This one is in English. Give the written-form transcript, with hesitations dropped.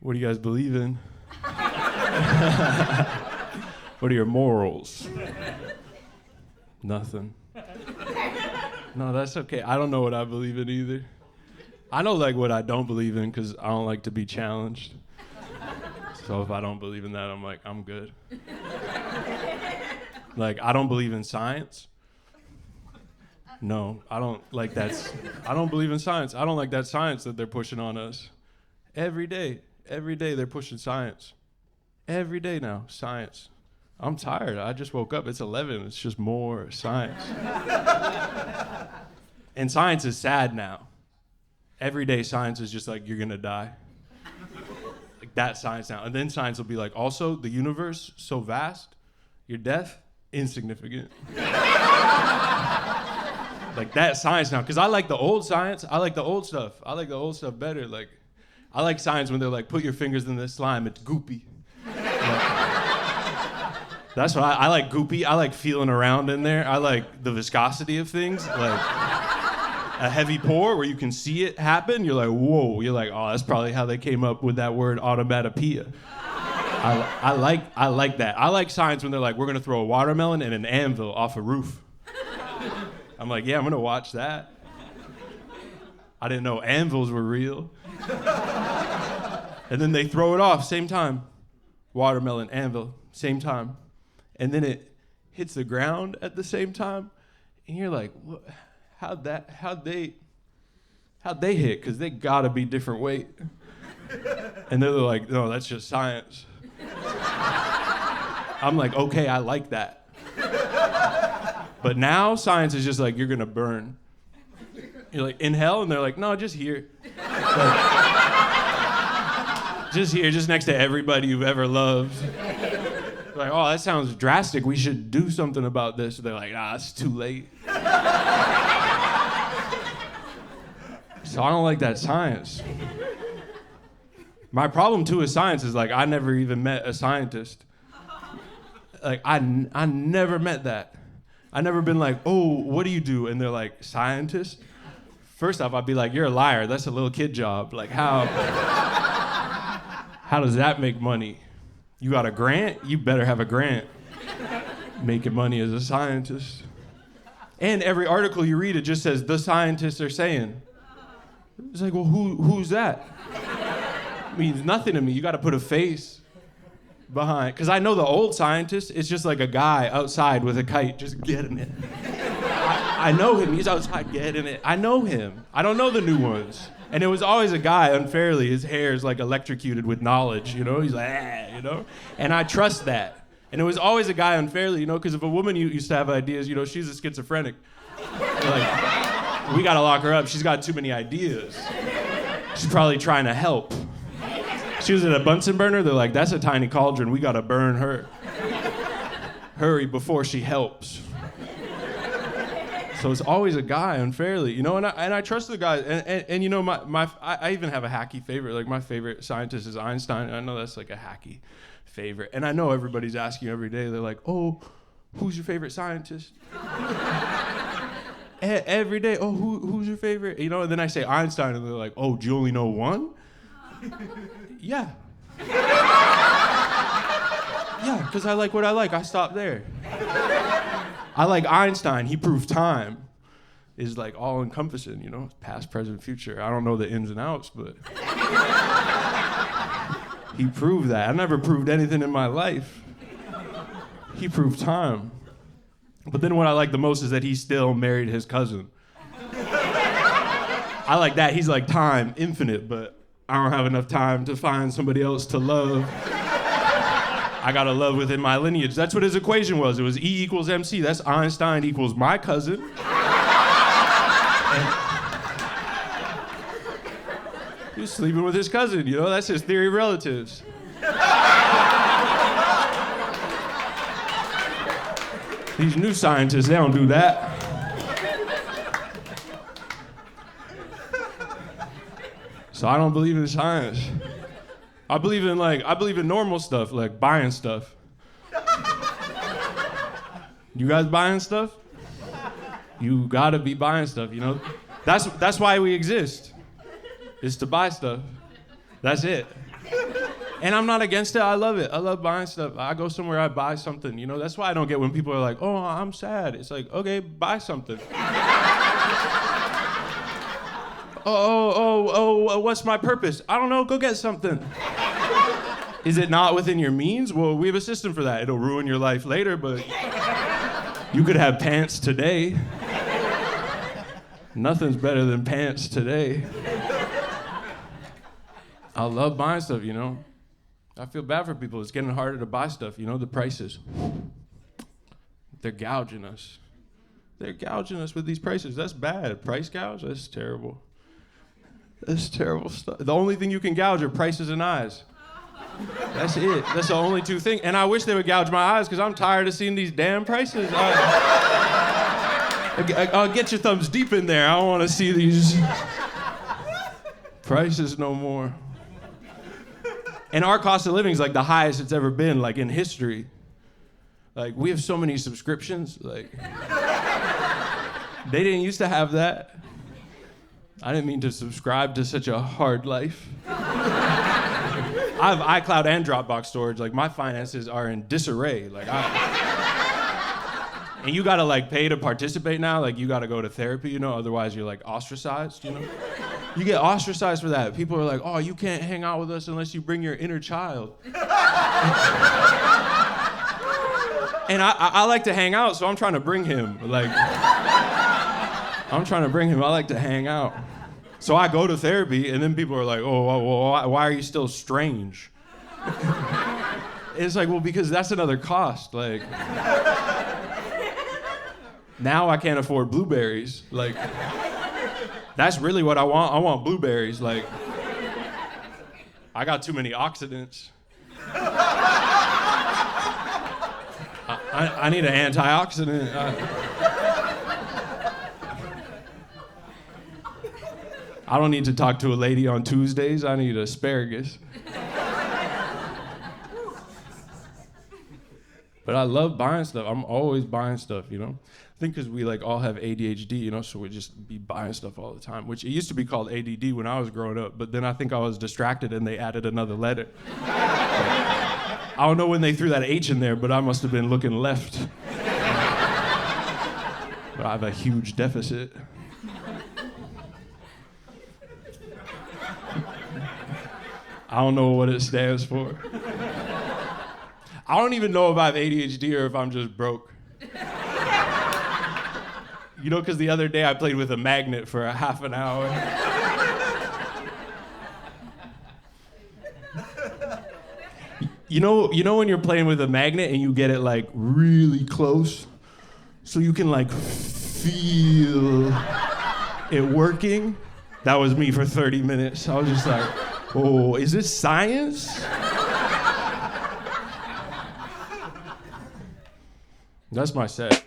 What do you guys believe in? What are your morals? Nothing. No, that's okay. I don't know what I believe in either. I know like what I don't believe in because I don't like to be challenged. So if I don't believe in that, I'm like, I'm good. Like, I don't believe in science. No, I don't like that. I don't believe in science. I don't like that science that they're pushing on us. Every day they're pushing science. Every day now, science. I'm tired. I just woke up. It's 11. It's just more science. And science is sad now. Every day science is just like, you're gonna die. Like that science now. And then science will be like, also, the universe, so vast, your death, insignificant. Like that science now. Because I like the old science. I like the old stuff. I like the old stuff better. Like, I like science when they're like, put your fingers in this slime, it's goopy. That's what I like goopy. I like feeling around in there. I like the viscosity of things. Like a heavy pour where you can see it happen. You're like, whoa. You're like, oh, that's probably how they came up with that word automatopoeia. I like that. I like science when they're like, we're gonna throw a watermelon and an anvil off a roof. I'm like, yeah, I'm gonna watch that. I didn't know anvils were real. And then they throw it off, same time. Watermelon, anvil, same time. And then it hits the ground at the same time. And you're like, what? How'd they hit? Because they gotta be different weight. And they're like, no, that's just science. I'm like, okay, I like that. But now science is just like, you're gonna burn. You're like, in hell? And they're like, no, just here. Like, just here, just next to everybody you've ever loved. Like, oh, that sounds drastic. We should do something about this. They're like, it's too late. So I don't like that science. My problem too with science is like, I never even met a scientist. Like, I never met that. I never been like, oh, what do you do? And they're like, scientist? First off, I'd be like, you're a liar. That's a little kid job. Like, how does that make money? You got a grant? You better have a grant. Making money as a scientist. And every article you read, it just says, the scientists are saying. It's like, well, who's that? It means nothing to me. You got to put a face behind. Because I know the old scientist, it's just like a guy outside with a kite just getting it. I know him. He's outside getting it. I know him. I don't know the new ones. And it was always a guy, unfairly. His hair is like electrocuted with knowledge, you know? He's like, you know? And I trust that. And it was always a guy unfairly, you know? Because if a woman used to have ideas, you know, she's a schizophrenic. Like, we gotta lock her up. She's got too many ideas. She's probably trying to help. She was at a Bunsen burner. They're like, that's a tiny cauldron. We gotta burn her. Hurry before she helps. So it's always a guy unfairly, you know, and I trust the guy, and you know, I even have a hacky favorite. Like, my favorite scientist is Einstein, and I know that's like a hacky favorite. And I know everybody's asking every day, they're like, oh, who's your favorite scientist? Every day, oh, who's your favorite? You know, and then I say Einstein, and they're like, oh, do you only know one? Yeah. Yeah, because I like what I like. I stop there. I like Einstein. He proved time is like all encompassing, you know, past, present, future. I don't know the ins and outs, but he proved that. I never proved anything in my life. He proved time. But then what I like the most is that he still married his cousin. I like that. He's like time, infinite, but I don't have enough time to find somebody else to love. I gotta love within my lineage. That's what his equation was. It was E equals MC. That's Einstein equals my cousin. He was sleeping with his cousin, you know? That's his theory of relatives. These new scientists, they don't do that. So I don't believe in science. I believe in normal stuff, like buying stuff. You guys buying stuff? You gotta be buying stuff, you know? That's why we exist, is to buy stuff. That's it. And I'm not against it. I love it. I love buying stuff. I go somewhere, I buy something. You know, that's why I don't get when people are like, oh, I'm sad. It's like, okay, buy something. What's my purpose? I don't know. Go get something. Is it not within your means? Well, we have a system for that. It'll ruin your life later, but you could have pants today. Nothing's better than pants today. I love buying stuff, you know. I feel bad for people. It's getting harder to buy stuff, you know, the prices. They're gouging us. They're gouging us with these prices. That's bad. Price gouge? That's terrible. That's terrible stuff. The only thing you can gouge are prices and eyes. That's it. That's the only two things. And I wish they would gouge my eyes because I'm tired of seeing these damn prices. I'll get your thumbs deep in there. I don't want to see these prices no more. And our cost of living is like the highest it's ever been, like in history. Like we have so many subscriptions. Like they didn't used to have that. I didn't mean to subscribe to such a hard life. I have iCloud and Dropbox storage. Like my finances are in disarray. Like and you gotta like pay to participate now. Like you gotta go to therapy, you know, otherwise you're like ostracized, you know? You get ostracized for that. People are like, oh, you can't hang out with us unless you bring your inner child. And I like to hang out, so I'm trying to bring him. Like, I'm trying to bring him. I like to hang out. So I go to therapy, and then people are like, oh, well, why are you still strange? It's like, well, because that's another cost. Like, now I can't afford blueberries. Like, that's really what I want. I want blueberries. Like, I got too many oxidants. I need an antioxidant. I don't need to talk to a lady on Tuesdays. I need asparagus. But I love buying stuff. I'm always buying stuff, you know? I think because we like all have ADHD, you know, so we just be buying stuff all the time, which it used to be called ADD when I was growing up, but then I think I was distracted and they added another letter. I don't know when they threw that H in there, but I must have been looking left. But I have a huge deficit. I don't know what it stands for. I don't even know if I have ADHD or if I'm just broke. You know, because the other day I played with a magnet for a half an hour. You know when you're playing with a magnet and you get it like really close, so you can like feel it working? That was me for 30 minutes. I was just like, oh, is this science? That's my set.